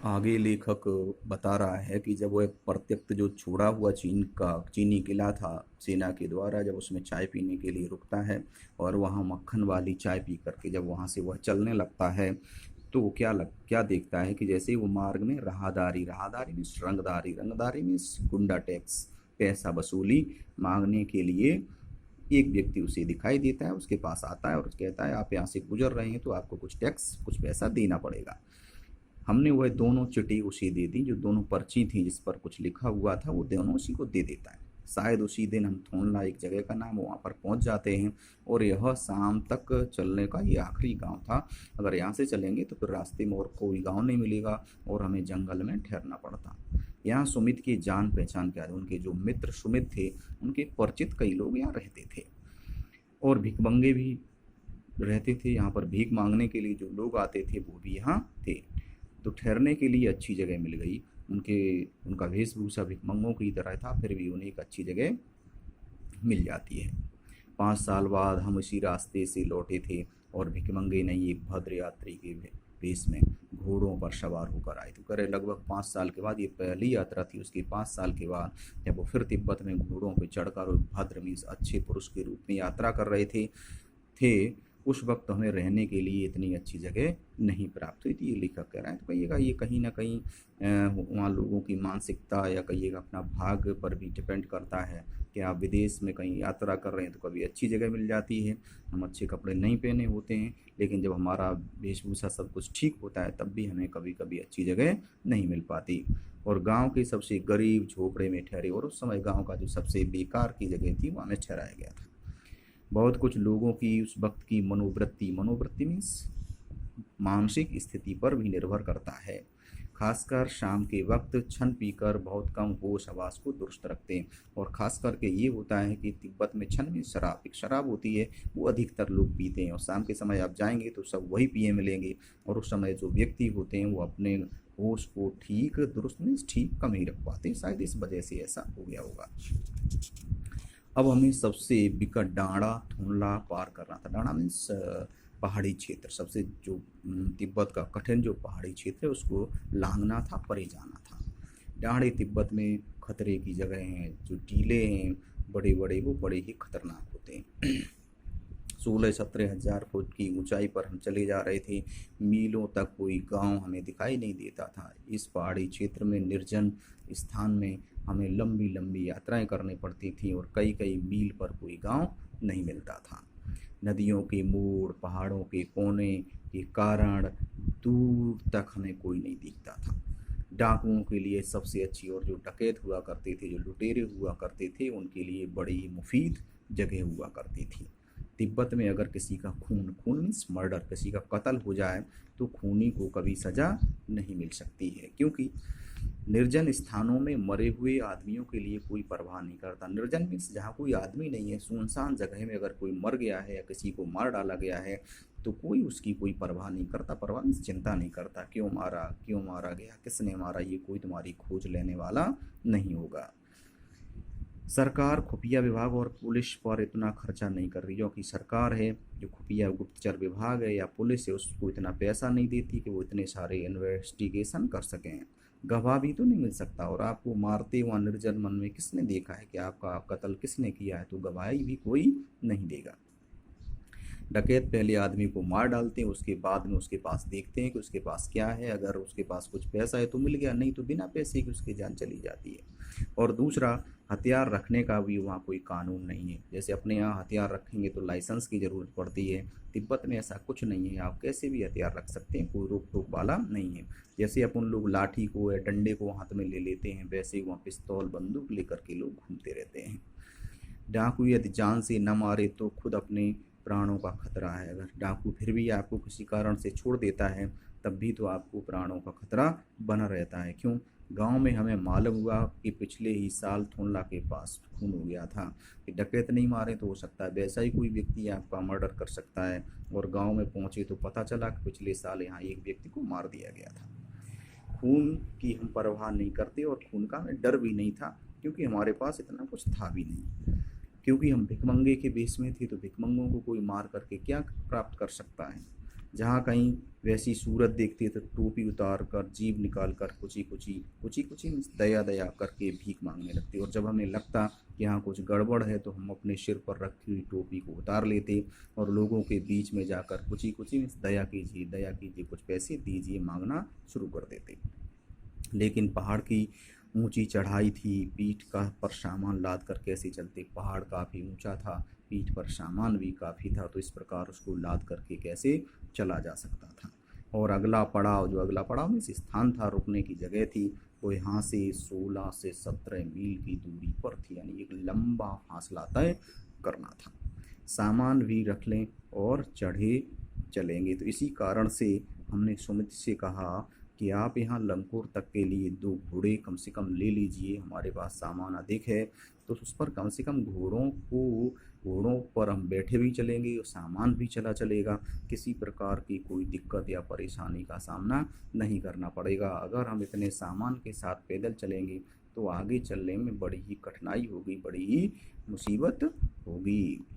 आगे लेखक बता रहा है कि जब वो एक परित्यक्त जो छोड़ा हुआ चीनी किला था सेना के द्वारा, जब उसमें चाय पीने के लिए रुकता है और वहाँ मक्खन वाली चाय पी करके जब वहाँ से वह चलने लगता है, तो वो क्या देखता है कि जैसे ही वो मार्ग में राहदारी राहदारी में रंगदारी रंगदारी में गुंडा टैक्स पैसा वसूली मांगने के लिए एक व्यक्ति उसे दिखाई देता है, उसके पास आता है और कहता है आप यहाँ से गुजर रहे हैं तो आपको कुछ टैक्स कुछ पैसा देना पड़ेगा। हमने वह दोनों चिट्ठी उसे दे दी, जो दोनों पर्ची थी जिस पर कुछ लिखा हुआ था वो दोनों उसी को दे देता है। शायद उसी दिन हम थोनला एक जगह का नाम, वहाँ पर पहुँच जाते हैं और यह शाम तक चलने का ये आखिरी गांव था। अगर यहाँ से चलेंगे तो फिर रास्ते में और कोई गांव नहीं मिलेगा और हमें जंगल में ठहरना पड़ता। यहाँ सुमित की जान पहचान क्या है, उनके जो मित्र सुमित थे उनके परिचित कई लोग यहाँ रहते थे और भिखमंगे भी रहते थे। यहाँ पर भीख मांगने के लिए जो लोग आते थे वो भी यहाँ थे। तो ठहरने के लिए अच्छी जगह मिल गई। उनका वेशभूषा भिखमंगों की तरह था, फिर भी उन्हें एक अच्छी जगह मिल जाती है। 5 साल बाद हम इसी रास्ते से लौटे थे और भिखमंगे ने एक भद्र यात्री के वेश में घोड़ों पर सवार होकर आए। तो करे लगभग 5 साल के बाद, ये पहली यात्रा थी उसकी 5 साल के बाद, जब वो फिर तिब्बत में घोड़ों पर चढ़कर और भद्र में अच्छे पुरुष के रूप में यात्रा कर रहे थे उस वक्त हमें रहने के लिए इतनी अच्छी जगह नहीं प्राप्त हुई थी, ये लेखक कह रहा है। तो कहिएगा ये कहीं ना कहीं वहाँ लोगों की मानसिकता या कहिएगा अपना भाग्य पर भी डिपेंड करता है कि आप विदेश में कहीं यात्रा कर रहे हैं तो कभी अच्छी जगह मिल जाती है, हम अच्छे कपड़े नहीं पहने होते हैं, लेकिन जब हमारा वेशभूषा सब कुछ ठीक होता है तब भी हमें कभी कभी अच्छी जगह नहीं मिल पाती। और गांव के सबसे गरीब झोपड़े में ठहरे, और उस समय गांव का जो सबसे बेकार की जगह थी वहाँ हमें ठहराया गया था। बहुत कुछ लोगों की उस वक्त की मनोवृत्ति मनोवृत्ति मीन्स मानसिक स्थिति पर भी निर्भर करता है। खासकर शाम के वक्त छन पीकर बहुत कम होश हवास को दुरुस्त रखते हैं। और खास करके ये होता है कि तिब्बत में छन में शराब एक शराब होती है, वो अधिकतर लोग पीते हैं और शाम के समय आप जाएंगे तो सब वही पिए मिलेंगे। और उस समय जो व्यक्ति होते हैं वो अपने होश को ठीक दुरुस्त मीन्स ठीक कम ही रख पाते हैं, शायद इस वजह से ऐसा हो गया होगा। अब हमें सबसे विकट डांडा थोनला पार करना था। डांडा मीन्स पहाड़ी क्षेत्र, सबसे जो तिब्बत का कठिन जो पहाड़ी क्षेत्र है उसको लांघना था, परे जाना था। डांडे तिब्बत में खतरे की जगह हैं, जो टीले हैं बड़े बड़े वो बड़े ही खतरनाक होते हैं। 16-17 हज़ार फुट की ऊंचाई पर हम चले जा रहे थे। मीलों तक कोई गांव हमें दिखाई नहीं देता था। इस पहाड़ी क्षेत्र में निर्जन स्थान में हमें लंबी लंबी यात्राएं करनी पड़ती थी और कई कई मील पर कोई गांव नहीं मिलता था। नदियों के मोड़ पहाड़ों के कोने के कारण दूर तक हमें कोई नहीं दिखता था। डाकुओं के लिए सबसे अच्छी, और जो डकैत हुआ करते थे जो लुटेरे हुआ करते थे उनके लिए बड़ी ही मुफीद जगह हुआ करती थी। तिब्बत में अगर किसी का खून खून मीन्स मर्डर, किसी का कत्ल हो जाए तो खूनी को कभी सज़ा नहीं मिल सकती है, क्योंकि निर्जन स्थानों में मरे हुए आदमियों के लिए कोई परवाह नहीं करता। निर्जन मीन्स जहाँ कोई आदमी नहीं है, सुनसान जगह में अगर कोई मर गया है या किसी को मार डाला गया है तो कोई उसकी कोई परवाह नहीं करता। परवाह मीन्स चिंता नहीं करता, क्यों मारा गया, किसने मारा, ये कोई तुम्हारी खोज लेने वाला नहीं होगा। सरकार खुफिया विभाग और पुलिस पर इतना खर्चा नहीं कर रही, जो कि सरकार है जो खुफिया गुप्तचर विभाग है या पुलिस है उसको इतना पैसा नहीं देती कि वो इतने सारे इन्वेस्टिगेशन कर सकें। गवाह भी तो नहीं मिल सकता, और आपको मारते हुआ निर्जन मन में किसने देखा है कि आपका कत्ल किसने किया है, तो गवाही भी कोई नहीं देगा। डकैत पहले आदमी को मार डालते हैं, उसके बाद में उसके पास देखते हैं कि उसके पास क्या है। अगर उसके पास कुछ पैसा है तो मिल गया, नहीं तो बिना पैसे की उसकी जान चली जाती है। और दूसरा, हथियार रखने का भी वहाँ कोई कानून नहीं है। जैसे अपने यहाँ हथियार रखेंगे तो लाइसेंस की ज़रूरत पड़ती है, तिब्बत में ऐसा कुछ नहीं है, आप कैसे भी हथियार रख सकते हैं, कोई रोक टोक वाला नहीं है। जैसे अपन लोग लाठी को या डंडे को हाथ में ले लेते हैं, वैसे ही वहाँ पिस्तौल बंदूक लेकर के लोग घूमते रहते हैं। डाकू यदि जान से न मारे तो खुद अपने प्राणों का खतरा है। अगर डाकू फिर भी आपको किसी कारण से छोड़ देता है तब भी तो आपको प्राणों का खतरा बना रहता है। क्यों? गांव में हमें मालूम हुआ कि पिछले ही साल थोनला के पास खून हो गया था, कि डकैत नहीं मारे तो हो सकता है वैसा ही कोई व्यक्ति आपका मर्डर कर सकता है। और गांव में पहुंचे तो पता चला कि पिछले साल यहाँ एक व्यक्ति को मार दिया गया था। खून की हम परवाह नहीं करते और खून का हमें डर भी नहीं था, क्योंकि हमारे पास इतना कुछ था भी नहीं। क्योंकि हम भिखमंगे के बेस में थे, तो भिखमंगों को कोई मार करके क्या प्राप्त कर सकता है। जहाँ कहीं वैसी सूरत देखते तो टोपी उतार कर जीभ निकाल कर कुची कुची कुची कुची मीन्स दया दया करके भीख मांगने लगते। और जब हमें लगता कि यहाँ कुछ गड़बड़ है तो हम अपने सिर पर रखी हुई टोपी को उतार लेते और लोगों के बीच में जाकर कुची कुची मीन्स दया कीजिए कुछ पैसे दीजिए मांगना शुरू कर देते। लेकिन पहाड़ की ऊंची चढ़ाई थी, पीठ का पर सामान लाद कर कैसे चलते, पहाड़ काफ़ी ऊंचा था, पीठ पर सामान भी काफ़ी था, तो इस प्रकार उसको लाद करके कैसे चला जा सकता था। और अगला पड़ाव मीन्स स्थान था, रुकने की जगह थी, वो यहाँ से 16 से 17 मील की दूरी पर थी, यानी एक लंबा फासला तय करना था। सामान भी रख लें और चढ़े चलेंगे। तो इसी कारण से हमने सुमित से कहा कि आप यहाँ लंगकोर तक के लिए 2 घोड़े कम से कम ले लीजिए, हमारे पास सामान अधिक है तो उस पर कम से कम घोड़ों पर हम बैठे भी चलेंगे और सामान भी चला चलेगा, किसी प्रकार की कोई दिक्कत या परेशानी का सामना नहीं करना पड़ेगा। अगर हम इतने सामान के साथ पैदल चलेंगे तो आगे चलने में बड़ी ही कठिनाई होगी, बड़ी ही मुसीबत होगी।